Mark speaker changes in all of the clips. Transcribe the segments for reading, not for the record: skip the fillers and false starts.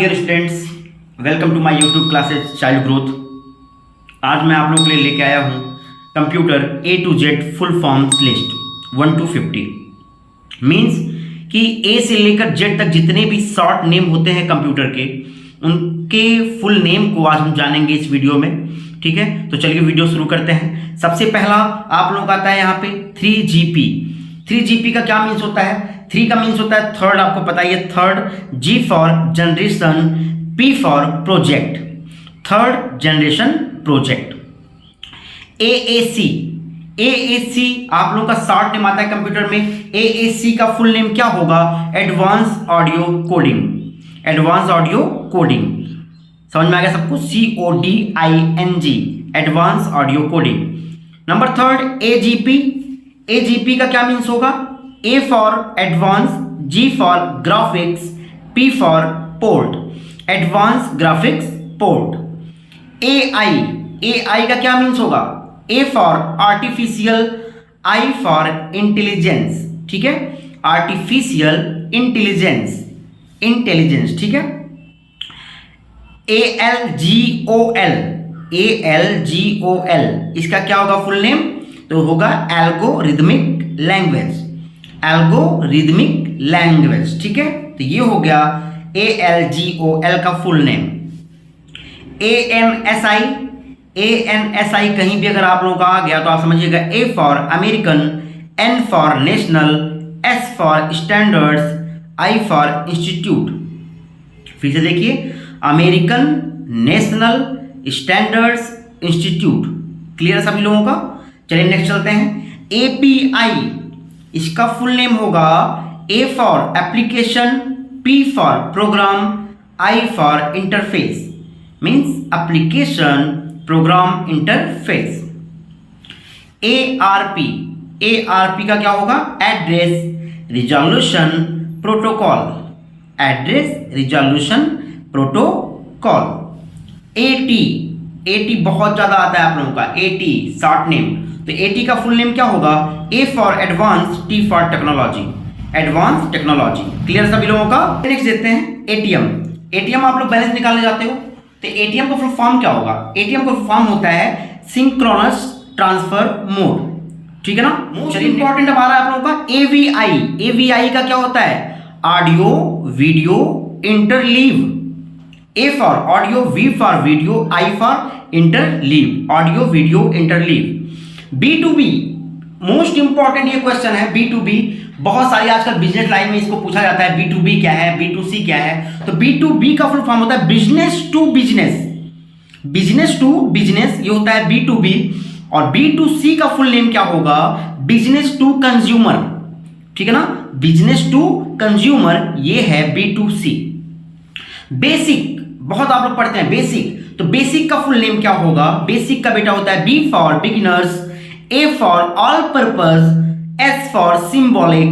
Speaker 1: Dear students, welcome to my YouTube classes child growth. आज मैं आप लोगों के लिए लेके आया हूँ computer A to Z full forms list 1 to 50। Means कि A से लेकर Z तक जितने भी शॉर्ट नेम होते हैं कंप्यूटर के, उनके फुल नेम को आज हम जानेंगे इस वीडियो में। ठीक है, तो चलिए वीडियो शुरू करते हैं। सबसे पहला आप लोगों का आता है यहाँ पे 3GP। 3GP का क्या मीन्स होता है? 3 का मीन्स होता है थर्ड, आपको पता ही है third. G for generation, P for project, third generation project. AAC आप लोगों का शॉर्ट नेम आता है कंप्यूटर में। AAC का फुल नेम क्या होगा? Advance audio coding. Advance audio coding समझ में आ गया सबको? CODING, advance audio coding. Number third AGP। AGP का क्या मीन्स होगा? A for advance, G for graphics, P for port, advance graphics port. AI का क्या मीन्स होगा? A for artificial, I for intelligence. ठीक है, आर्टिफिशियल इंटेलिजेंस, इंटेलिजेंस। ठीक है। ALGOL, इसका क्या होगा फुल नेम? तो होगा एल्गोरिदमिक लैंग्वेज, एल्गोरिदमिक लैंग्वेज। ठीक है, तो ये हो गया ALGOL का फुल नेम। ANSI कहीं भी अगर आप लोगों का आ गया तो आप समझिएगा A for American, N for national, S for standards, I for institute. फिर से देखिए, American, national, standards, institute. Clear सभी लोगों का? चलिए नेक्स्ट चलते हैं। API, इसका फुल नेम होगा A for application, P for program, I for interface. Means application program interface. ARP का क्या होगा? Address resolution protocol, address resolution protocol. AT बहुत ज्यादा आता है आप लोगों का। AT शॉर्ट नेम, तो AT का फुल नेम क्या होगा? A for advance, T for technology, advance technology. Clear सभी लोगों का? नेक्स्ट देते हैं ATM आप लोग बैलेंस निकालने जाते हो, तो ATM का फुल फॉर्म क्या होगा? ATM का फुल फॉर्म होता है सिंक्रोनस ट्रांसफर मोड। ठीक है ना? मोस्ट इंपॉर्टेंट अब आ रहा है आप लोगों का AVI का क्या होता है? Audio video interleave. A for audio, V for video, I for interleave, audio video interleave. B2B most important ये क्वेश्चन है। B2B बहुत सारी आजकल बिजनेस लाइन में इसको पूछा जाता है। B2B क्या है, B2C क्या है? तो B2B का फुल फॉर्म होता है business to business, business to business, ये होता है B2B। और B2C का फुल नेम क्या होगा? Business to consumer. ठीक है ना? बिजनेस टू कंज्यूमर, ये है B2C। बेसिक बहुत आप लोग पढ़ते हैं बेसिक, तो बेसिक का फुल नेम क्या होगा? बेसिक का बेटा होता है B for beginners, A for all purpose, S for symbolic,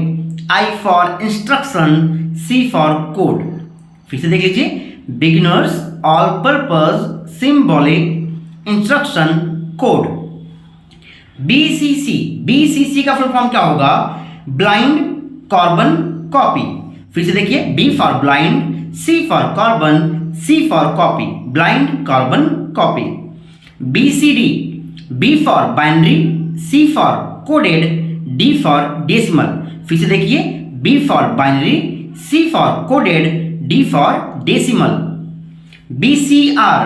Speaker 1: I for instruction, C for code. फिर से देख लीजिए, beginners, all purpose, symbolic, instruction, code. BCC का फुल फॉर्म क्या होगा? Blind carbon copy. फिर से देखिए, B for blind, C for carbon, C for copy, blind carbon copy. BCD, B for binary, C for coded, D for decimal. फिर से देखिए, B for binary, C for coded, D for decimal. BCR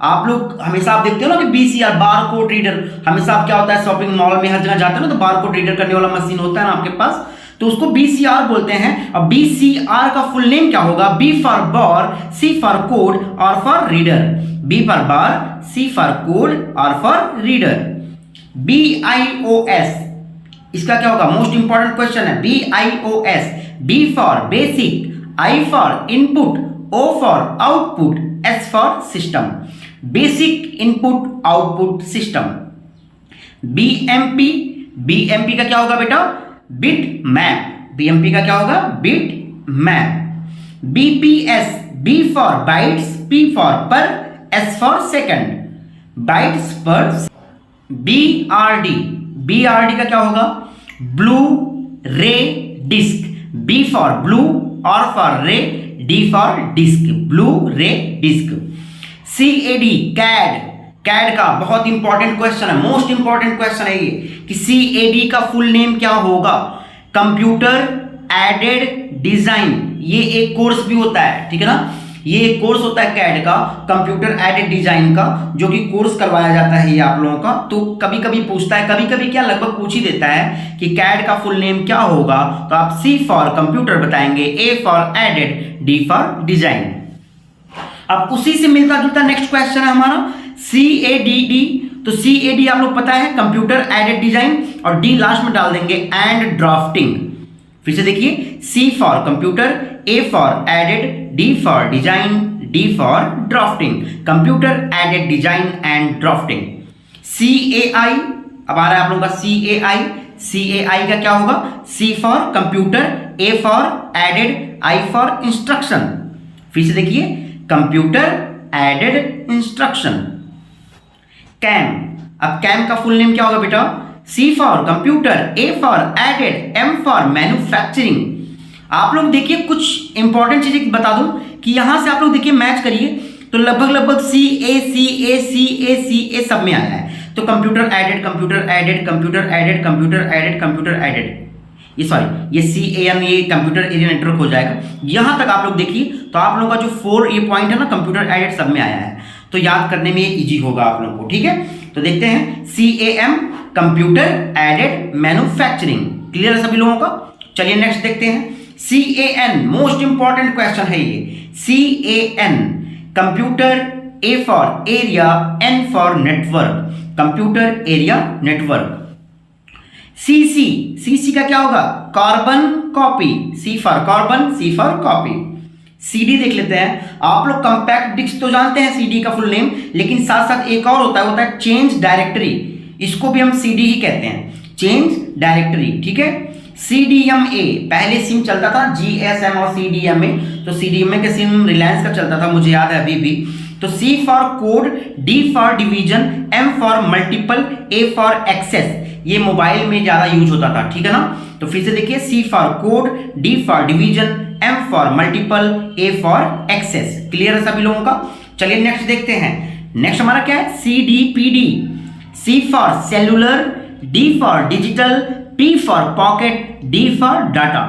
Speaker 1: आप लोग हमेशा आप देखते हो ना कि BCR बार कोड रीडर, हमेशा आप क्या होता है शॉपिंग मॉल में हर जगह जाते हो ना, तो बार कोड रीडर करने वाला मशीन होता है ना आपके पास, तो उसको BCR बोलते हैं। अब BCR का फुल नेम क्या होगा? B for bar, C for code R for reader. B for bar, C for code R for reader. BIOS, इसका क्या होगा? मोस्ट इंपॉर्टेंट क्वेश्चन है। BIOS, B for basic, I for input, O for output, S for system, basic input output system. BMP का क्या होगा बेटा? Bit map. BMP का क्या होगा? Bit map. BPS, B for bytes, P for per, S for second, bytes per. BRD का क्या होगा? Blue ray disc, B for blue, R for ray, D for disc, blue ray disc. CAD CAD, CAD का बहुत important question है, most important question है ये कि CAD का फुल नेम क्या होगा। कंप्यूटर एडेड डिजाइन, ये एक कोर्स भी होता है, ठीक है ना, ये एक कोर्स होता है कैड का, कंप्यूटर एडेड डिजाइन का, जो कि कोर्स करवाया जाता है ये आप लोगों का। तो कभी कभी पूछता है, कभी कभी क्या लगभग पूछ ही देता है कि कैड का फुल नेम क्या होगा, तो आप C फॉर कंप्यूटर बताएंगे, A for aided, D for design. अब उसी से मिलता जुलता नेक्स्ट क्वेश्चन है हमारा CADD। तो CAD आप लोग पता है कंप्यूटर एडेड डिजाइन, और D लास्ट में डाल देंगे एंड ड्राफ्टिंग। फिर से देखिए, C for computer, A for aided, D for design, D for drafting, computer aided design and drafting. CAI, अब आ रहा है आप लोगों का CAI। CAI का क्या होगा, C for computer, A for aided, I for instruction. फिर से देखिए, कंप्यूटर एडेड इंस्ट्रक्शन। कैम, अब कैम का फुल नेम क्या होगा बेटा, C for computer, A for aided, M for manufacturing. आप लोग देखिए कुछ इंपॉर्टेंट चीजें बता दूं कि यहां से आप लोग देखिए मैच करिए, तो लगभग CA सब में आया है। तो computer aided, computer aided, computer aided, computer aided, computer aided, ये सॉरी ये CAM, ये कंप्यूटर एरिया नेटवर्क हो जाएगा। यहां तक आप लोग देखिए, तो आप लोगों का जो 4 ये पॉइंट है ना, कंप्यूटर एडेड सब में आया है, तो याद करने में ये इजी होगा आप लोगों को, ठीक है। तो देखते हैं CAM, computer aided manufacturing, clear है सभी लोगों का। चलिए नेक्स्ट देखते हैं CAN, मोस्ट इंपॉर्टेंट क्वेश्चन है ये। CAN, computer, A for area, N for network, computer area network. CC का क्या होगा, carbon copy, C for carbon, C for copy. CD देख लेते हैं, आप लोग कंपैक्ट डिस्क तो जानते हैं CD का फुल नेम, लेकिन साथ साथ एक और होता है चेंज डायरेक्टरी, इसको भी हम CD ही कहते हैं, चेंज डायरेक्टरी, ठीक है। CDMA, पहले सिम चलता था GSM और CDMA, तो CDMA के सिम रिलायंस का चलता था, मुझे याद है अभी भी। तो C for code, D for division, M for multiple, A for access, ये मोबाइल में ज्यादा यूज होता था, ठीक है ना। तो फिर से देखिए, C for code, D for division, M for multiple, A for access, clear है सभी लोगों का। चलिए नेक्स्ट देखते हैं, नेक्स्ट हमारा क्या है, CDPD, C for cellular, D for digital, P for pocket, D for data.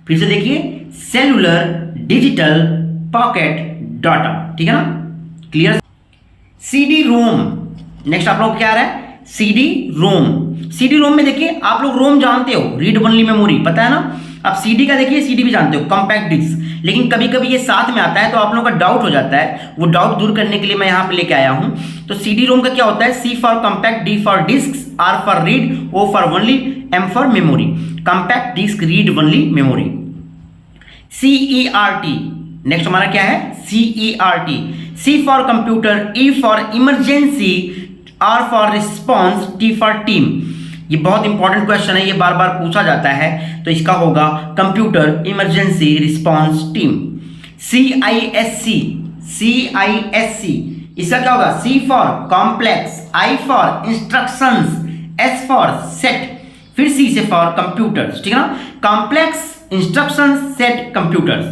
Speaker 1: फिर से देखिए, सेलुलर, डिजिटल, पॉकेट, डाटा, ठीक है ना, क्लियर। CD-ROM, नेक्स्ट आप लोग क्या आ रहा है, CD-ROM। CD-ROM में देखिए, आप लोग रोम जानते हो, रीड ओनली मेमोरी, पता है ना। अब CD का देखिए, CD भी जानते हो, कॉम्पैक्ट डिस्क, लेकिन कभी कभी ये साथ में आता है, तो आप लोगों का डाउट हो जाता है, वो डाउट दूर करने के लिए मैं यहाँ पे लेके आया हूँ। तो CD-ROM का क्या होता है, C for compact, D for disc, R for read, O for only, M for memory, compact disc read only memory. CERT, next हमारा क्या है, CERT, C for computer, E for emergency, R for response, T for team. ये बहुत important question है, ये बार बार पूछा जाता है, तो इसका होगा computer emergency response team. CISC, इसका क्या होगा, C for complex, I for instructions, S for set, फिर C से फॉर कंप्यूटर्स, ठीक है ना, कॉम्प्लेक्स इंस्ट्रक्शंस सेट कंप्यूटर्स।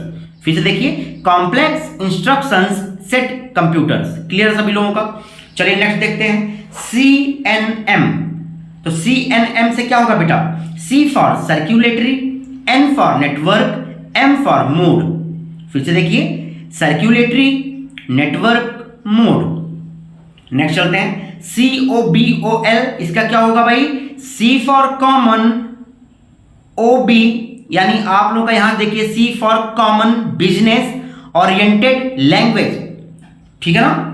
Speaker 1: फिर से देखिए, complex instructions set computers, clear सभी लोगों का। चलिए नेक्स्ट देखते हैं CNM। तो CNM से क्या होगा बेटा, C for circulatory, N for network, M for mode. फिर से देखिए, सर्क्यूलेटरी, नेटवर्क, मोड। नेक्स्ट चलते हैं COBOL, इसका क्या होगा भाई, C फॉर कॉमन, OB, यानी आप लोग का यहां देखिए C for common business oriented language, ठीक है ना,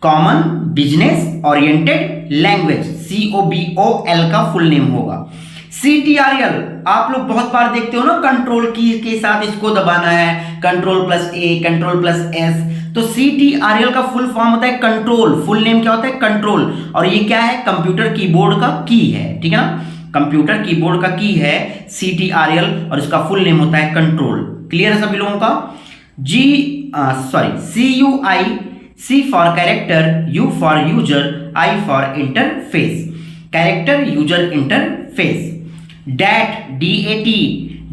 Speaker 1: common business oriented language, COBOL का फुल नेम होगा। CTRL, आप लोग बहुत बार देखते हो ना, कंट्रोल की के साथ इसको दबाना है, Ctrl+A, Ctrl+S, तो CTRL का फुल फॉर्म होता है कंट्रोल, फुल नेम क्या होता है, कंट्रोल, और ये क्या है, कंप्यूटर कीबोर्ड का की है, ठीक है ना, कंप्यूटर कीबोर्ड का की है CTRL, और इसका फुल नेम होता है कंट्रोल, क्लियर है सभी लोगों का। CUI, C for character, U for user, I for interface, character user interface. DAT,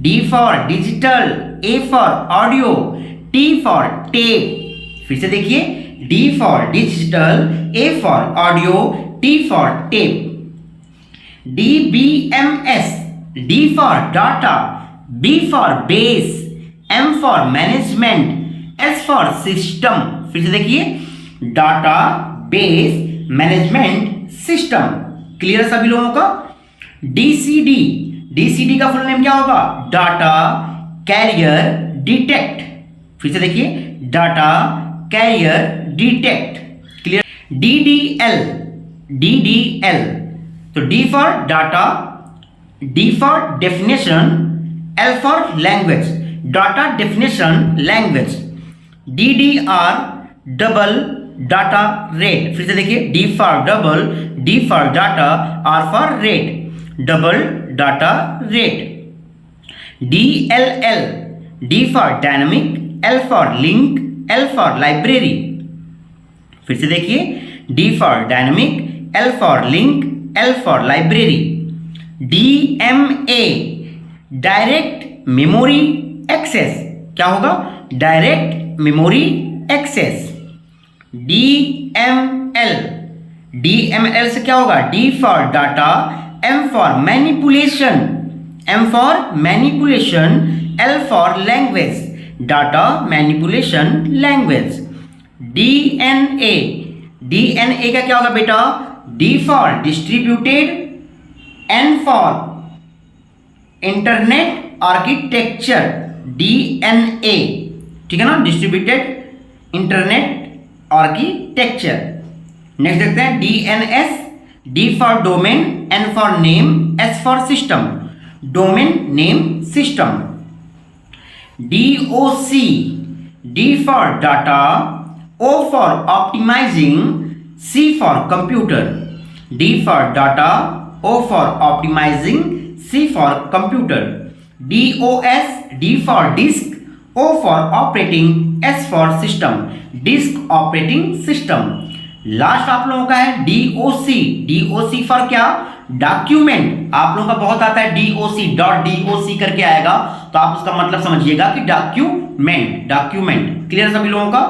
Speaker 1: D for digital A for audio, T for tape। फिर से देखिए, D for digital, A for audio, T for tape। DBMS, D for data, B for base, M for management, S for system। फिर से देखिए, data, base, management, system. Clear है सभी लोगों का? DCD, DCD का फुल नेम क्या होगा? Data carrier detect. फिर से देखिए, data carrier detect. Clear? DDL, DDL, तो D for data, D for definition, L for language, data definition language. DDR, double data rate. फिर से देखिए, D for double, D for data, R for rate, double data rate. DLL, D for dynamic, L for link, L for library. फिर से देखिए, D for dynamic, L for link, L for library. DMA, direct memory access. क्या होगा? Direct memory access. DML, DML से क्या होगा? D for data, M for manipulation, M for manipulation, L for language, data manipulation language. DNA, DNA का क्या होगा बेटा? D for distributed, N for internet architecture, DNA। ठीक है ना, डिस्ट्रीब्यूटेड इंटरनेट आर्किटेक्चर। नेक्स्ट देखते हैं DNS, D for domain, N for name, S for system, domain name system. DOC, D for data, O for optimising, C for computer, D for data, O for optimising, C for computer. DOS, D for disk, O for operating, S for system, disk operating system. Last आप लोगों का है DOC, DOC for क्या? Document. आप लोगों का बहुत आता है DOC, .doc करके आएगा, तो आप उसका मतलब समझिएगा कि डॉक्यूमेंट, डॉक्यूमेंट। क्लियर सभी लोगों का?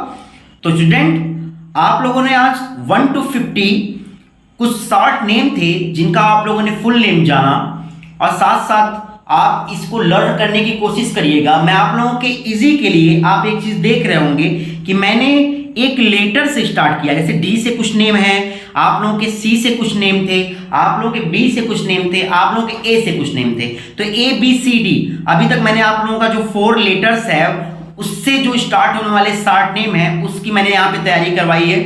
Speaker 1: तो स्टूडेंट, आप लोगों ने आज 1 to 50 कुछ शॉर्ट नेम थे जिनका आप लोगों ने फुल नेम जाना, और साथ साथ आप इसको लर्न करने की कोशिश करिएगा। मैं आप लोगों के इजी के लिए, आप एक चीज देख रहे होंगे कि मैंने एक लेटर से स्टार्ट किया। जैसे D से कुछ नेम है, आप लोगों के C से कुछ नेम थे, आप लोगों के B से कुछ नेम थे, आप लोगों के A से कुछ नेम थे। तो ABCD, अभी तक मैंने आप लोगों का जो 4 लेटर्स है उससे जो स्टार्ट होने वाले शॉर्ट नेम है उसकी मैंने यहाँ पे तैयारी करवाई है।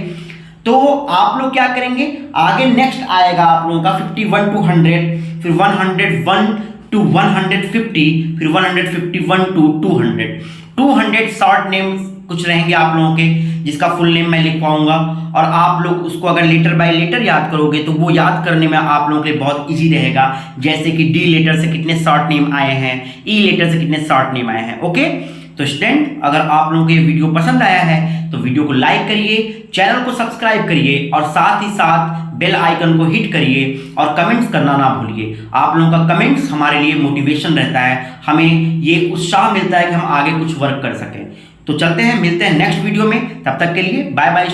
Speaker 1: तो आप लोग क्या करेंगे, आगे नेक्स्ट आएगा आप लोगों का 51 to 100, फिर 101 to 150, फिर 151 to 200। 200 शॉर्ट नेम कुछ रहेंगे आप लोगों के, जिसका फुल नेम मैं लिखवाऊंगा, और आप लोग उसको अगर लेटर बाय लेटर याद करोगे तो वो याद करने में आप लोगों के लिए बहुत इजी रहेगा। जैसे कि D लेटर से कितने शॉर्ट नेम आए हैं, E लेटर से कितने शॉर्ट नेम आए हैं। ओके, तो स्टूडेंट, अगर आप लोगों को ये वीडियो पसंद आया है तो वीडियो को लाइक करिए, चैनल को सब्सक्राइब करिए, और साथ ही साथ बेल आइकन को हिट करिए, और कमेंट्स करना ना भूलिए। आप लोगों का कमेंट्स हमारे लिए मोटिवेशन रहता है, हमें ये उत्साह मिलता है कि हम आगे कुछ वर्क कर सकें। तो चलते हैं, मिलते हैं नेक्स्ट वीडियो में, तब तक के लिए बाय बाय।